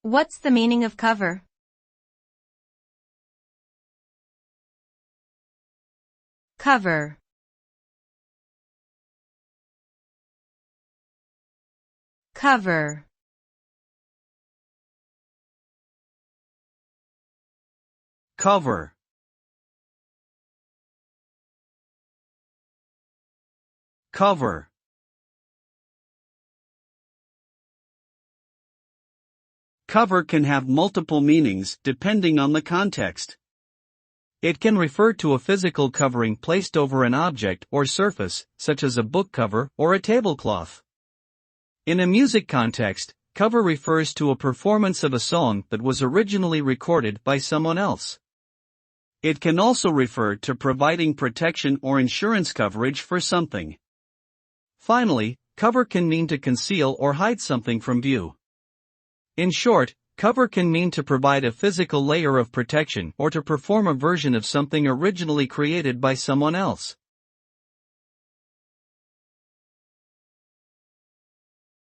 What's the meaning of cover? Cover. Cover. Cover. Cover. Cover can have multiple meanings depending on the context. It can refer to a physical covering placed over an object or surface, such as a book cover or a tablecloth. In a music context, cover refers to a performance of a song that was originally recorded by someone else. It can also refer to providing protection or insurance coverage for something. Finally, cover can mean to conceal or hide something from view. In short, cover can mean to provide a physical layer of protection or to perform a version of something originally created by someone else.